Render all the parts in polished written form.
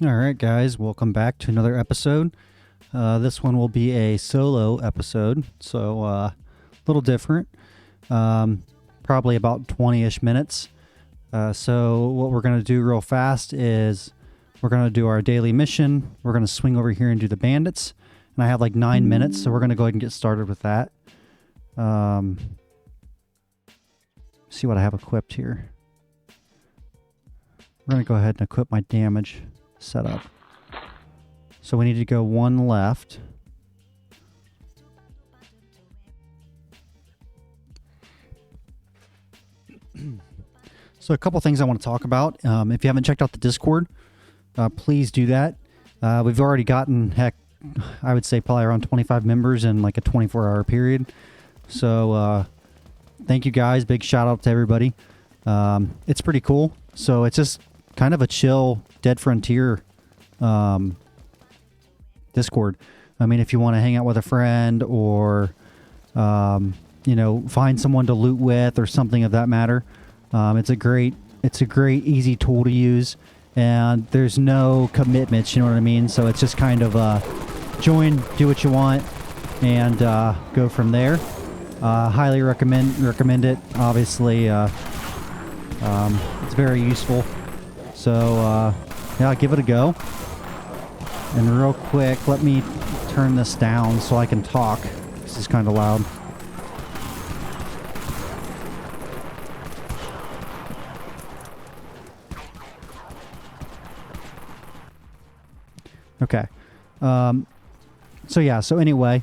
All right, guys, welcome back to another episode. This one will be a solo episode, so a little different. Probably about 20-ish minutes. So what we're going to do real fast is we're going to do our daily mission. We're going to swing over here and do the bandits. And I have like 9 minutes, so we're going to go ahead and get started with that. See what I have equipped here. We're going to go ahead and equip my damage setup. So we need to go one left. So a couple things I want to talk about. If you haven't checked out the Discord, please do that. We've already gotten, heck, I would say probably around 25 members in like a 24-hour period. So thank you guys. Big shout out to everybody. It's pretty cool. So it's just kind of a chill Dead Frontier Discord. I mean, if you want to hang out with a friend or, find someone to loot with or something of that matter, it's a great, easy tool to use, and there's no commitments, you know what I mean? So it's just kind of join, do what you want, and go from there. Highly recommend it. Obviously, it's very useful. So yeah, give it a go. And real quick, let me turn this down so I can talk. This is kind of loud. Okay. So anyway,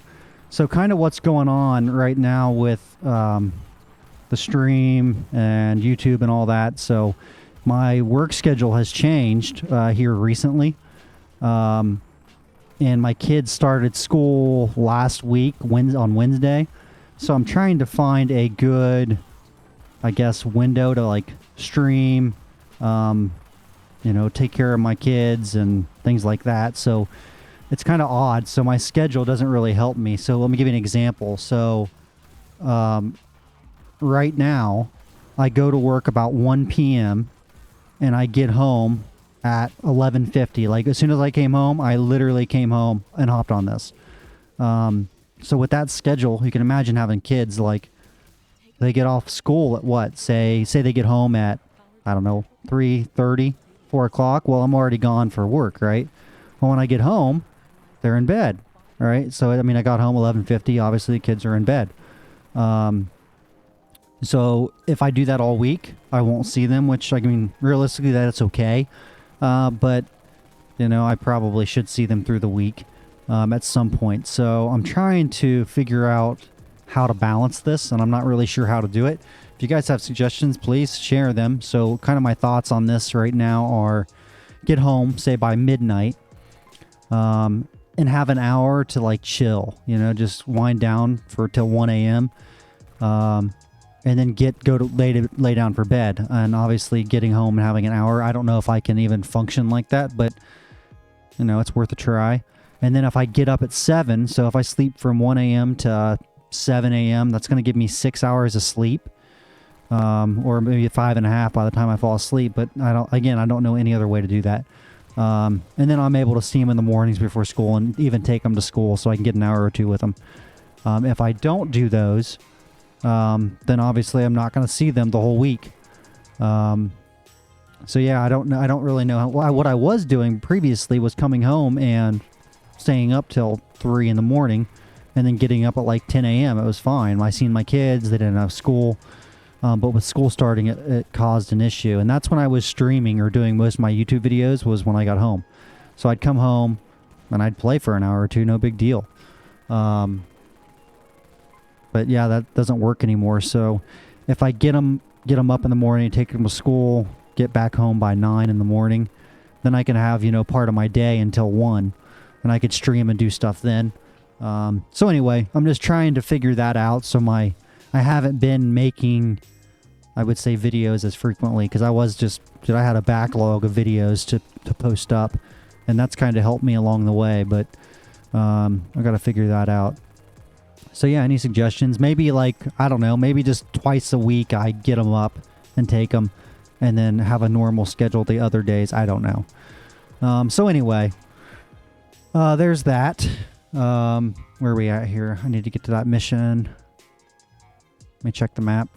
so kind of what's going on right now with the stream and YouTube and all that. So my work schedule has changed here recently. And my kids started school last week on Wednesday. So I'm trying to find a good, I guess, window to like stream, take care of my kids and things like that. So it's kind of odd. So my schedule doesn't really help me. So let me give you an example. So right now I go to work about 1 p.m. and I get home at 11:50. Like as soon as I came home, I literally came home and hopped on this. So with that schedule, you can imagine having kids, like they get off school at what? Say they get home at, I don't know, 3:30, 4 o'clock. Well, I'm already gone for work, right? Well, when I get home, they're in bed. All right. So, I mean, I got home 11:50. Obviously, the kids are in bed. So if I do that all week, I won't see them, which, I mean, realistically, that's okay. But, I probably should see them through the week at some point. So I'm trying to figure out how to balance this, and I'm not really sure how to do it. If you guys have suggestions, please share them. So kind of my thoughts on this right now are get home, say by midnight, and have an hour to like chill, just wind down till 1 a.m. And then go to lay down for bed. And obviously getting home and having an hour, I don't know if I can even function like that, but it's worth a try. And then if I get up at 7, so if I sleep from 1 a.m. to 7 a.m., that's going to give me 6 hours of sleep, or maybe 5.5 by the time I fall asleep. But I don't know any other way to do that. And then I'm able to see them in the mornings before school and even take them to school so I can get an hour or two with them. If I don't do those, then obviously I'm not going to see them the whole week. So yeah, I don't really know what I was doing previously was coming home and staying up till 3 in the morning and then getting up at like 10 a.m. It was fine. I seen my kids, they didn't have school. But with school starting, it caused an issue. And that's when I was streaming or doing most of my YouTube videos was when I got home. So I'd come home and I'd play for an hour or two, no big deal. But yeah, that doesn't work anymore. So if I get them up in the morning, take them to school, get back home by 9 in the morning, then I can have, part of my day until 1. And I could stream and do stuff then. So anyway, I'm just trying to figure that out. So I haven't been making, I would say, videos as frequently because I had a backlog of videos to post up, and that's kind of helped me along the way, but I got to figure that out. So yeah, any suggestions? Maybe I don't know, maybe just twice a week I get them up and take them and then have a normal schedule the other days. I don't know. So anyway, there's that. Where are we at here? I need to get to that mission. Let me check the map.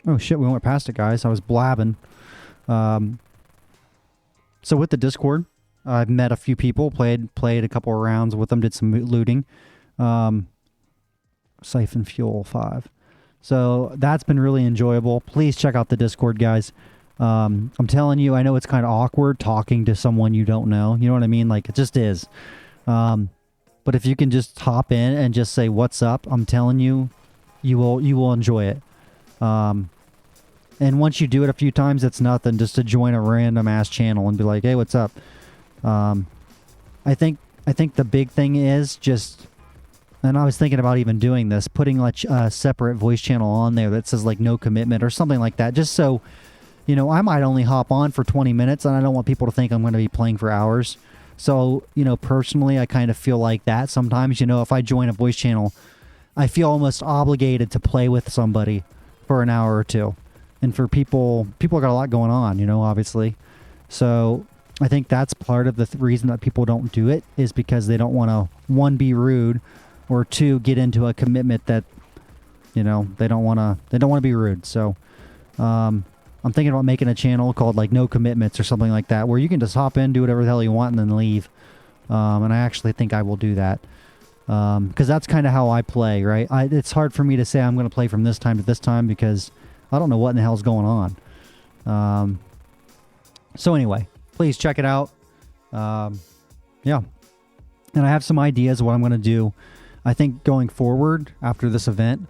Oh shit, we went past it, guys. I was blabbing. So with the Discord, I've met a few people, played a couple of rounds with them, did some looting. Siphon Fuel 5. So that's been really enjoyable. Please check out the Discord, guys. I'm telling you, I know it's kind of awkward talking to someone you don't know. You know what I mean? Like, it just is. But if you can just hop in and just say, what's up? I'm telling you, you will enjoy it. And once you do it a few times, it's nothing just to join a random ass channel and be like, hey, what's up? I think the big thing is just, and I was thinking about even doing this, putting like a separate voice channel on there that says like no commitment or something like that, just so, you know, I might only hop on for 20 minutes and I don't want people to think I'm going to be playing for hours. So, you know, personally, I kind of feel like that sometimes. You know, if I join a voice channel, I feel almost obligated to play with somebody for an hour or two. And for people got a lot going on, you know, obviously. So I think that's part of the reason that people don't do it, is because they don't want to, one, be rude, or two, get into a commitment that, you know, they don't want to be rude. So I'm thinking about making a channel called like No Commitments or something like that, where you can just hop in, do whatever the hell you want, and then leave. And I actually think I will do that. Because that's kind of how I play, right? It's hard for me to say I'm going to play from this time to this time because I don't know what in the hell's going on. So anyway, please check it out. Yeah. And I have some ideas of what I'm going to do. I think going forward, after this event,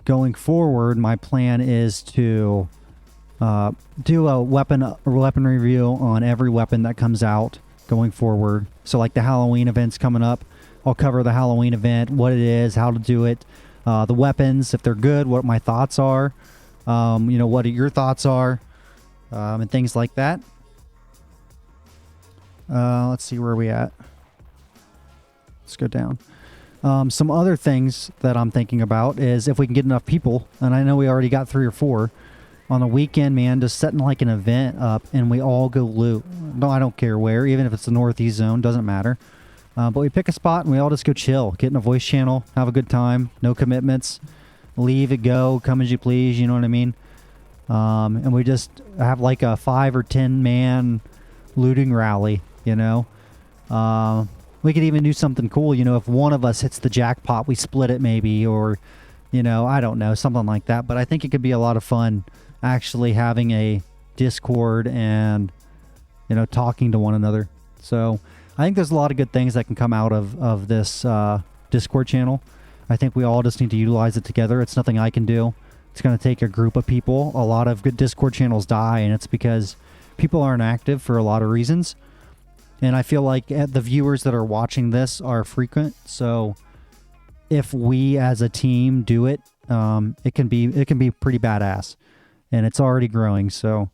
my plan is to do a weapon review on every weapon that comes out going forward. So like the Halloween event's coming up, I'll cover the Halloween event, what it is, how to do it, the weapons, if they're good, what my thoughts are, you know, what your thoughts are, and things like that. Let's see where we at. Let's go down. Some other things that I'm thinking about is if we can get enough people, and I know we already got 3 or 4, on the weekend, man, just setting like an event up and we all go loot. No, I don't care where, even if it's the Northeast Zone, doesn't matter. But we pick a spot and we all just go chill, get in a voice channel, have a good time, no commitments, leave it, go, come as you please, you know what I mean? And we just have like a 5 or 10 man looting rally, you know? We could even do something cool, you know, if one of us hits the jackpot, we split it maybe, or, you know, I don't know, something like that. But I think it could be a lot of fun actually having a Discord and, you know, talking to one another. So I think there's a lot of good things that can come out of this Discord channel. I think we all just need to utilize it together. It's nothing I can do. It's going to take a group of people. A lot of good Discord channels die, and it's because people aren't active for a lot of reasons. And I feel like the viewers that are watching this are frequent. So if we as a team do it, it can be pretty badass. And it's already growing. So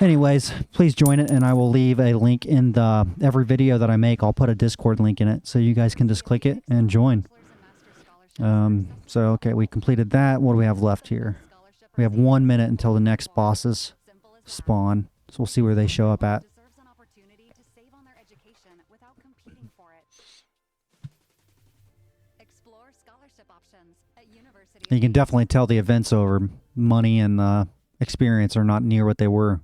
anyways, please join it, and I will leave a link in every video that I make. I'll put a Discord link in it so you guys can just click it and join. So okay, we completed that. What do we have left here? We have 1 minute until the next bosses spawn. So we'll see where they show up at. You can definitely tell the event's over. Money and experience are not near what they were.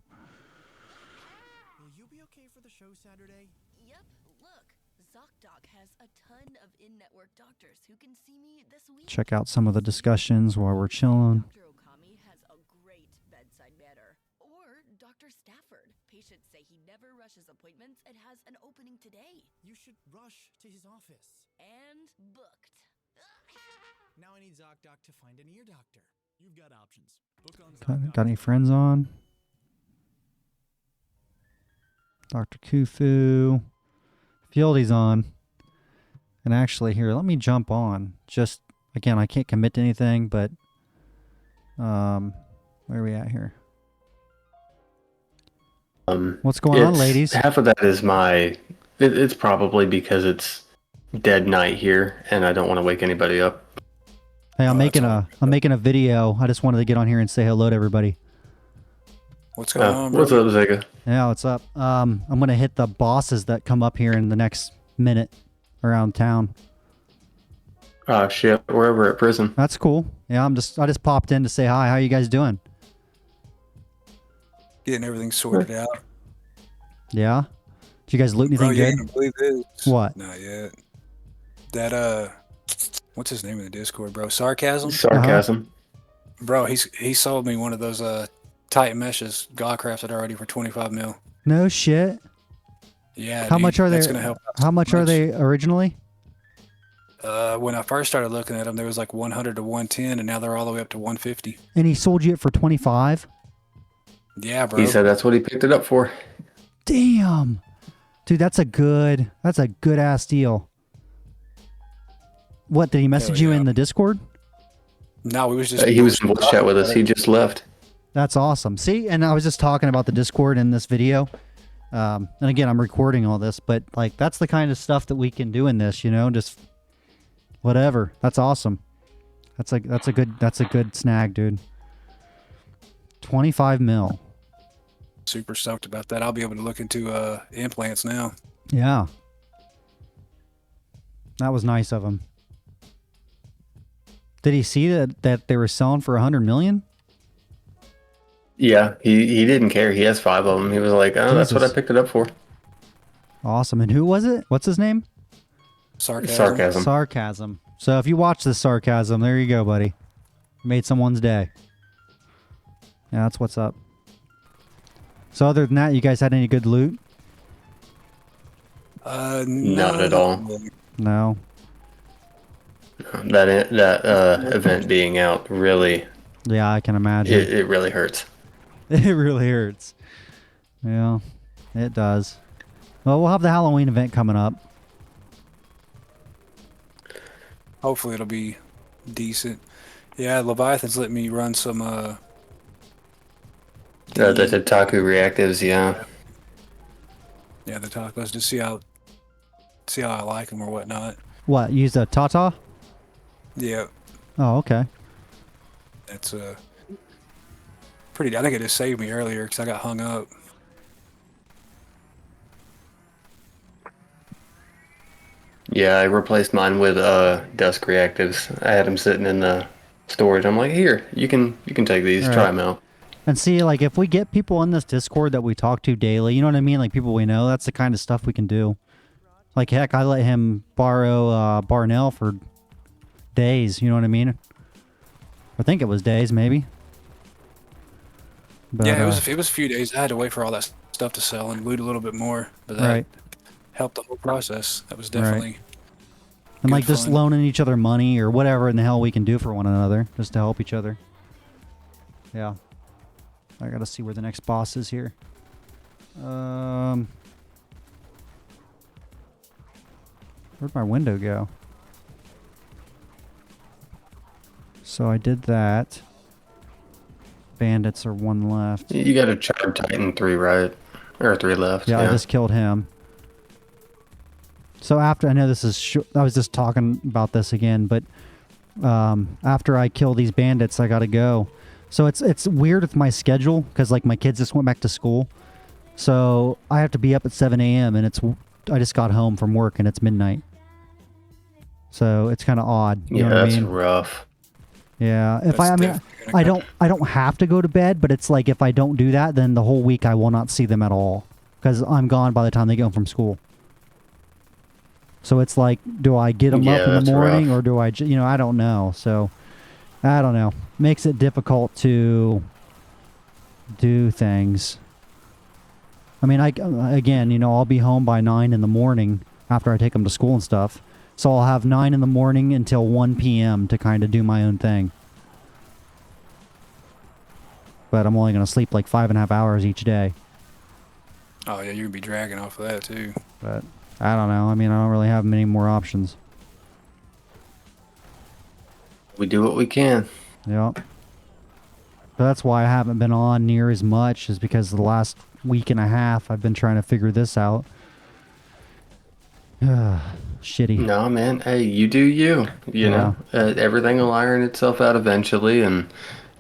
Will you be okay for the show Saturday? Yep, look. ZocDoc has a ton of in-network doctors who can see me this week. Check out some of the discussions while we're chilling. Dr. Okami has a great bedside manner. Or Dr. Stafford. Patients say he never rushes appointments and has an opening today. You should rush to his office. And booked. Now I need ZocDoc to find an ear doctor. You've got options. Book on Got any friends on? Dr. Kufu. Fieldy's on. And actually, here, let me jump on. Just, again, I can't commit to anything, but where are we at here? What's going on, ladies? Half of that is it's probably because it's dead night here, and I don't want to wake anybody up. Hey, I'm making a video. I just wanted to get on here and say hello to everybody. What's going on, bro? What's up, Zega? Yeah, what's up? I'm gonna hit the bosses that come up here in the next minute around town. Oh shit, we're over at prison. That's cool. Yeah, I just popped in to say hi. How you guys doing? Getting everything sorted out. Yeah. Did you guys loot anything Bro, you good? ain't gonna believe this. What? Not yet. That what's his name in the Discord, bro? Sarcasm? Sarcasm. Bro, he sold me one of those tight meshes God crafted already for 25 mil. No shit. Yeah. How dude, much are they? that's gonna help out How so much are they originally? When I first started looking at them, there was like 100 to 110, and now they're all the way up to 150. And he sold you it for 25. Yeah, bro. He said that's what he picked it up for. Damn, dude, that's a good ass deal. What did he message you yeah. in the Discord? No, we was just. He was in voice chat with us. He just left. That's awesome. See, and I was just talking about the Discord in this video. And again, I'm recording all this, but like that's the kind of stuff that we can do in this, you know, just whatever. That's awesome. That's a good snag, dude. 25 mil. Super stoked about that. I'll be able to look into implants now. Yeah. That was nice of him. Did he see that they were selling for 100 million? Yeah, he didn't care. He has 5 of them. He was like, oh, that's what I Jesus. picked it up for. Awesome. And who was it? What's his name? Sarcasm. Sarcasm. So if you watch this Sarcasm, there you go, buddy. Made someone's day. Yeah, that's what's up. So other than that, you guys had any good loot? Not at all. No. That event being out really, Yeah, I can imagine. it really hurts. It really hurts. Yeah, it does. Well, we'll have the Halloween event coming up. Hopefully it'll be decent. Yeah, Leviathan's let me run some The Taku reactives, yeah. yeah, the tacos to see how I like them or whatnot. What? Use a Tata? Yeah, Oh, okay. that's pretty. I think it just saved me earlier because I got hung up. Yeah, I replaced mine with Dusk reactives. I had them sitting in the storage. I'm like, here, you can take these, All try right. them out. And see, like, if we get people in this Discord that we talk to daily, you know what I mean? Like, people we know, that's the kind of stuff we can do. Like, heck, I let him borrow Barnell for days, you know what I mean? I think it was days, maybe. But, Yeah, it was a few days. I had to wait for all that stuff to sell and loot a little bit more, but that right. helped the whole process. That was definitely And, good like, just fun. loaning each other money or whatever in the hell we can do for one another, just to help each other. Yeah. I gotta see where the next boss is here. Where'd my window go? So I did that. Bandits are 1 left. You got a Charred Titan 3 right, or 3 left. Yeah, I just killed him. So after, I know this is, I was just talking about this again, but after I kill these bandits, I gotta go. So it's weird with my schedule because like my kids just went back to school, so I have to be up at 7 a.m. and I just got home from work and it's midnight. So it's kind of odd. You Yeah, know what that's I mean? rough. Yeah. If That's I mean, definitely gonna I don't have to go to bed, but it's like if I don't do that, then the whole week I will not see them at all because I'm gone by the time they get home from school. So it's like, do I get them Yeah, up in that's the morning rough. or do I, I don't know. So I don't know. Makes it difficult to do things. I mean, again, I'll be home by 9 in the morning after I take them to school and stuff. So I'll have 9 in the morning until 1 p.m. to kind of do my own thing. But I'm only going to sleep like 5.5 hours each day. Oh yeah, you're gonna be dragging off of that too. But I don't know. I mean, I don't really have many more options. We do what we can. Yep. But that's why I haven't been on near as much, is because the last week and a half I've been trying to figure this out. Shitty. No, man. Hey, you do you. You know, everything will iron itself out eventually, and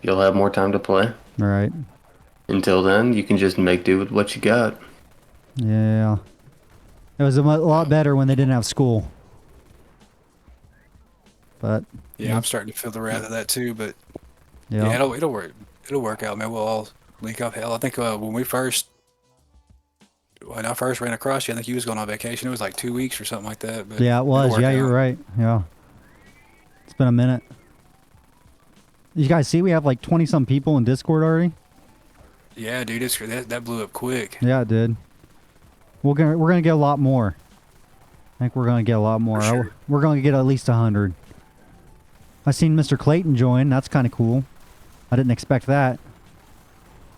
you'll have more time to play. Right. Until then, you can just make do with what you got. Yeah. It was a lot better when they didn't have school. But Yeah, I'm starting to feel the wrath of that too. But yeah, yeah, it'll work. It'll work out, man. We'll all link up. Hell, I think when I first ran across you, I think you was going on vacation. It was like 2 weeks or something like that. But yeah, it it'll was. work Yeah, you're out. right. Yeah. It's been a minute. You guys see we have like 20 some people in Discord already? Yeah, dude, that blew up quick. Yeah, it did. We're gonna get a lot more. I think we're gonna get a lot more. sure. We're gonna get at least 100. I seen Mr. Clayton join. That's kind of cool. I didn't expect that.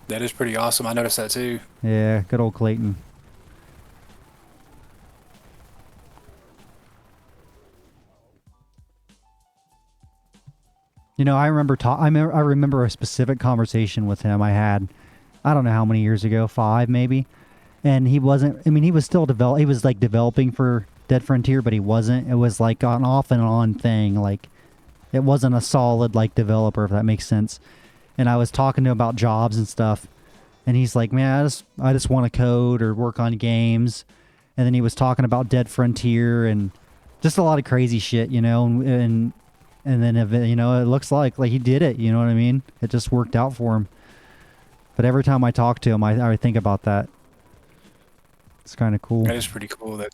That is pretty awesome. I noticed that too. Yeah, good old Clayton. You know, I remember a specific conversation with him I had. I don't know how many years ago, 5 maybe. And he wasn't. I mean, he was still He was like developing for Dead Frontier, but he wasn't. It was like an off and on thing. Like, it wasn't a solid like developer, if that makes sense. And I was talking to him about jobs and stuff, and he's like, "Man, I just want to code or work on games." And then he was talking about Dead Frontier and just a lot of crazy shit, you know. And then you know, it looks like he did it. You know what I mean? It just worked out for him. But every time I talk to him, I think about that. It's kind of cool. That is pretty cool. That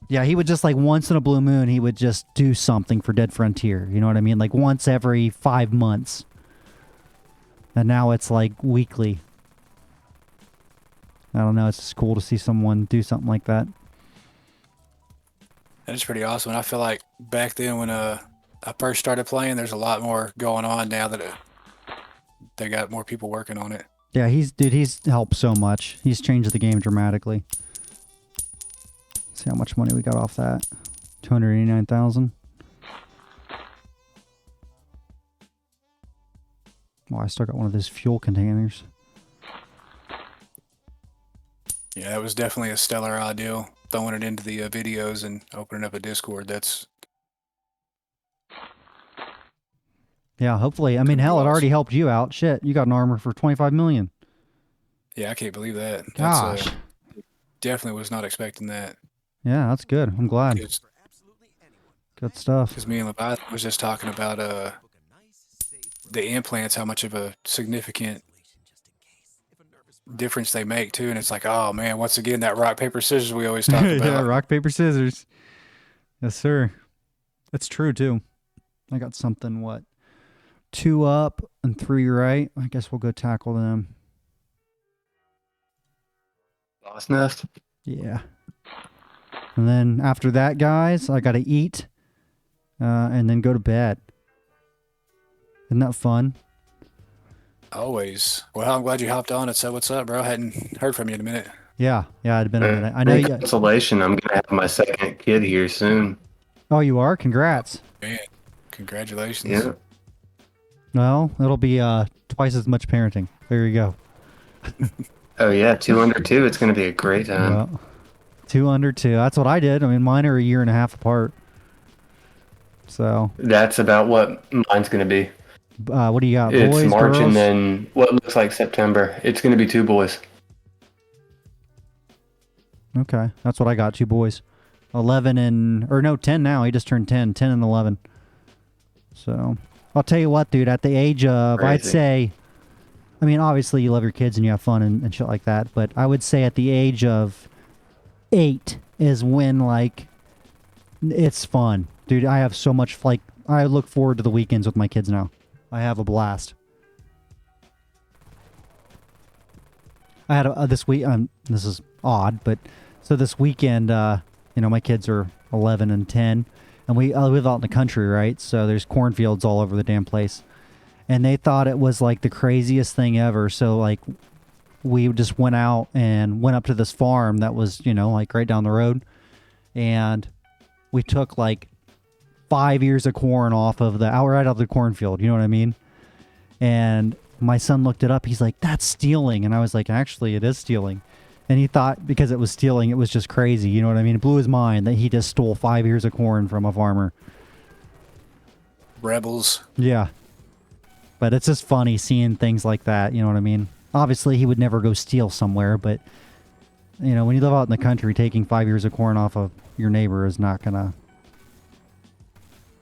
Yeah, he would just like once in a blue moon, he would just do something for Dead Frontier. You know what I mean? Like once every 5 months. And now it's like weekly. I don't know. It's just cool to see someone do something like that. is pretty awesome. And I feel like back then when I first started playing, there's a lot more going on now that they got more people working on it. Yeah, he's helped so much. He's changed the game dramatically. See how much money we got off that. 289,000. Well, I still got one of those fuel containers. Yeah, that was definitely a stellar idea. Throwing it into the videos and opening up a Discord. That's Yeah, hopefully. I mean, hell, it already helped you out. Shit, you got an armor for 25 million. yeah, I can't believe that. Gosh. That's, definitely was not expecting that. Yeah, that's good. I'm glad. Because Good stuff. me and Leviathan was just talking about the implants, how much of a significant difference they make too. And it's like, oh man, once again, that rock, paper, scissors we always talk about. Yeah, rock, paper, scissors. Yes, sir. That's true, too. I got something, 2 up and 3 right. I guess we'll go tackle them. Boss nest. Yeah. And then after that, guys, I got to eat and then go to bed. Isn't that fun? Always. Well, I'm glad you hopped on and said what's up, bro. Hadn't heard from you in a minute. Yeah, it'd been a minute. I know In you. consolation, I'm gonna have my second kid here soon. Oh, you are? Congrats. Man, congratulations. Yeah. Well, it'll be twice as much parenting. There you go. Oh yeah, 2 under 2. It's gonna be a great time. Well, 2 under 2. That's what I did. I mean, mine are a year and a half apart. So, That's about what mine's gonna be. what do you got? It's Boys, March girls? and then what looks like September. It's gonna be 2 boys. Okay, that's what I got. 2 boys. 11 and... Or no, 10 now. He just turned 10. 10 and 11. So, I'll tell you what, dude. At the age of, I'd Crazy. say... I mean, obviously you love your kids and you have fun and shit like that. But I would say at the age of 8 is when, like, it's fun. Dude, I have so much... Like, I look forward to the weekends with my kids now. I have a blast. I had this week... this is odd, but... So this weekend, you know, my kids are 11 and 10, and we live out in the country, right? So there's cornfields all over the damn place. And they thought it was like the craziest thing ever. So like we just went out and went up to this farm that was, you know, like right down the road. And we took like 5 ears of corn off of right out of the cornfield. You know what I mean? And my son looked it up. He's like, that's stealing. And I was like, actually, it is stealing. And he thought because it was stealing, it was just crazy. You know what I mean? It blew his mind that he just stole 5 ears of corn from a farmer. Rebels. Yeah. But it's just funny seeing things like that. You know what I mean? Obviously, he would never go steal somewhere, but you know, when you live out in the country, taking 5 years of corn off of your neighbor is not gonna.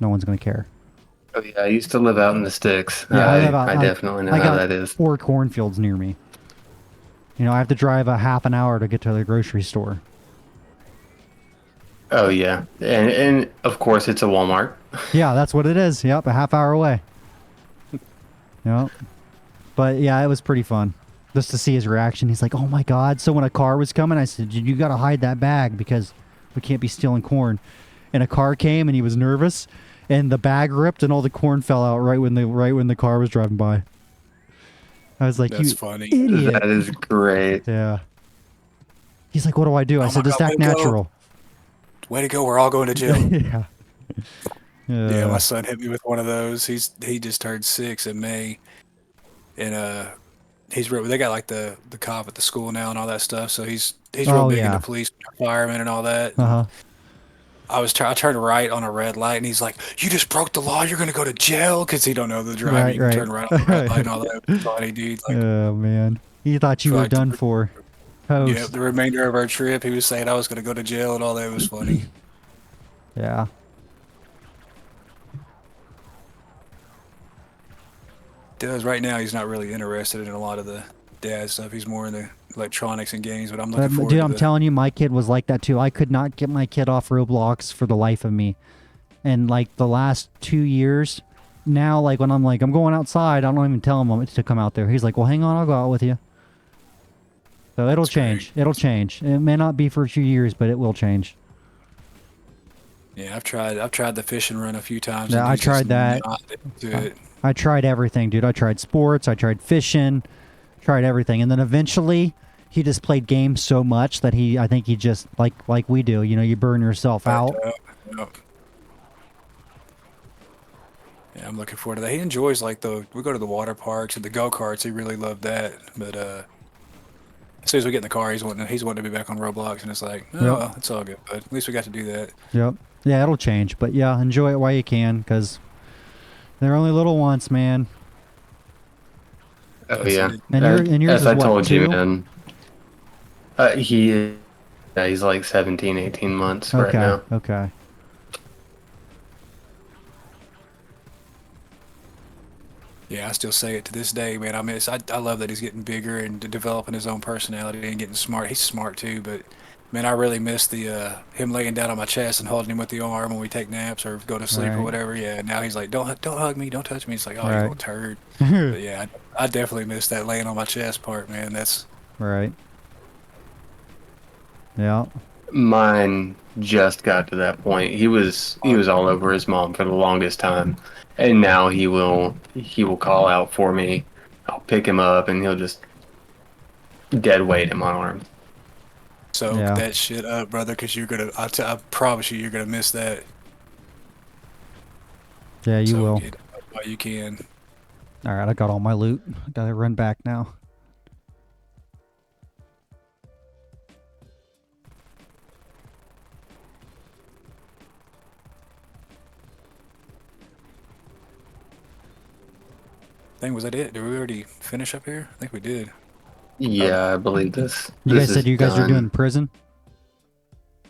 No one's gonna care. Oh yeah, I used to live out in the sticks. Yeah, I live out- I definitely know I how got that is. 4 cornfields near me. You know, I have to drive a half an hour to get to the grocery store. Oh yeah, and of course it's a Walmart. Yeah, that's what it is. Yep, a half hour away. Yep. But yeah, it was pretty fun. Just to see his reaction. He's like, oh my God. So when a car was coming, I said, you got to hide that bag because we can't be stealing corn. And a car came and he was nervous and the bag ripped and all the corn fell out right when the car was driving by. I was like, That's you funny. idiot. That is great. Yeah. He's like, what do I do? I Oh said, my just God, act way to go. natural. Way to go! We're all going to jail. Yeah. Yeah, my son hit me with one of those. He just turned 6 in May, and they got like the cop at the school now and all that stuff. So he's real Oh, big yeah. into police, firemen, and all that. Uh-huh. I turned right on a red light, and he's like, "You just broke the law. You're gonna go to jail," because he don't know the driving. Right, You can right. turn right on the red light and all that. Funny dude. Like, Oh, man. He thought you So were I done took- for. Toast. yeah, the remainder of our trip, he was saying I was gonna go to jail and all that. It was funny. Yeah. Does right now he's not really interested in a lot of the dad stuff. He's more into electronics and games. But I'm looking forward Dude, to I'm the, telling you, my kid was like that too. I could not get my kid off Roblox for the life of me. And like the last 2 years, now like when I'm like, I'm going outside, I don't even tell him to come out there. He's like, well, hang on, I'll go out with you. So it'll That's change. It'll change. It may not be for a few years, but it will change. Yeah, I've tried the fishing run a few times. Yeah, and I he's just tried that. not into it. I tried everything, dude. I tried sports. I tried fishing. Tried everything. And then eventually, he just played games so much that I think he just, like we do, you know, you burn yourself out. Yep. Yeah, I'm looking forward to that. He enjoys we go to the water parks and the go-karts. He really loved that. But as soon as we get in the car, he's wanting to be back on Roblox, and it's like, oh, Yep. well, it's all good. But at least we got to do that. Yep. Yeah, it'll change. But yeah, enjoy it while you can, because they're only little once, man. Oh yeah. And yours As is I what, told you, 2? man. He's like 17, 18 months right Okay. now. Okay. Yeah, I still say it to this day, man. I love that he's getting bigger and developing his own personality and getting smart. He's smart too, but man, I really miss the him laying down on my chest and holding him with the arm when we take naps or go to sleep or Right. whatever. Yeah, now he's like, don't hug me, don't touch me. It's like, oh, you Right. little turd. But yeah, I definitely miss that laying on my chest part, man. That's Right. Yeah. Mine just got to that point. He was all over his mom for the longest time, and now he will call out for me. I'll pick him up, and he'll just dead weight in my arms. soak Yeah. that shit up, brother, because I promise you're gonna miss that. Yeah, you Soak will. it up while you can. All right, I got all my loot. I gotta run back now. Was that it? Did we already finish up here? I think we did. Yeah, I believe this. You this guys said is you guys are done. doing prison?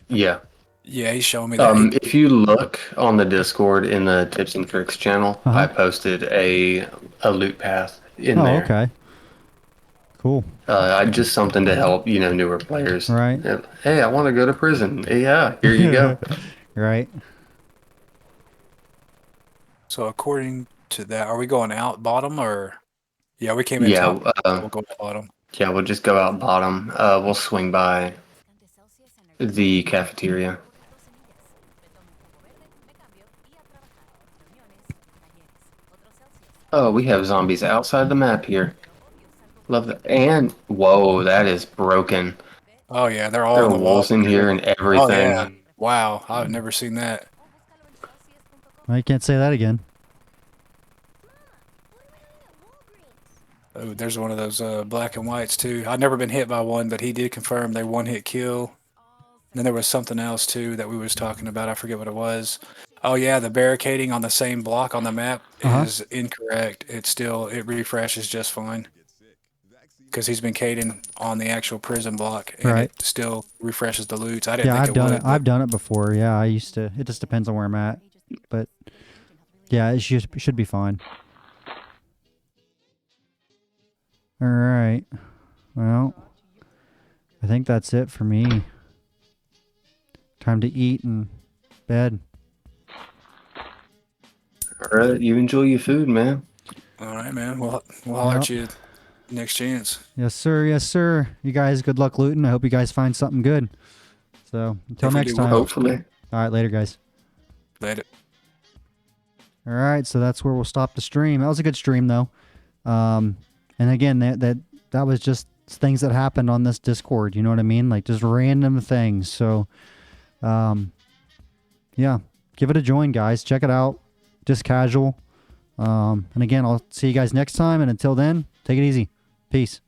Yeah. Yeah, he's showing me that. If you look on the Discord in the Tips and Tricks channel, Uh-huh. I posted a loot path in Oh, there. okay. Cool. Just something to help newer players. Right. Hey, I want to go to prison. Yeah, here you go. Right. So according to that, are we going out bottom or? Yeah, we came in Yeah, top. We'll go bottom. yeah, we'll just go out bottom. We'll swing by the cafeteria. Oh, we have zombies outside the map here. Love that. And whoa, that is broken. Oh yeah, they're all There on are the walls wall. in here and everything. Oh yeah. Wow, I've never seen that. I can't say that again. Oh, there's one of those black and whites too. I've never been hit by one, but he did confirm they one hit kill. And then there was something else too that we was talking about. I forget what it was. Oh yeah, the barricading on the same block on the map Uh-huh. is incorrect. It refreshes just fine because he's been cading on the actual prison block, and Right. it still refreshes the loots. I didn't Yeah, think I've it done would, it. but I've done it before. Yeah, I used to. It just depends on where I'm at, but yeah, it should be fine. All right. Well, I think that's it for me. Time to eat and bed. All right, you enjoy your food, man. all right, man. We'll holler at Yep. you next chance. Yes, sir. Yes, sir. You guys, good luck looting. I hope you guys find something good. So until If we next do, time. we'll Hopefully. All right, later, guys. let it. All right, so that's where we'll stop the stream. That was a good stream, though. And again, that was just things that happened on this Discord. You know what I mean? Like just random things. So, yeah, give it a join, guys. Check it out. Just casual. And again, I'll see you guys next time. And until then, take it easy. Peace.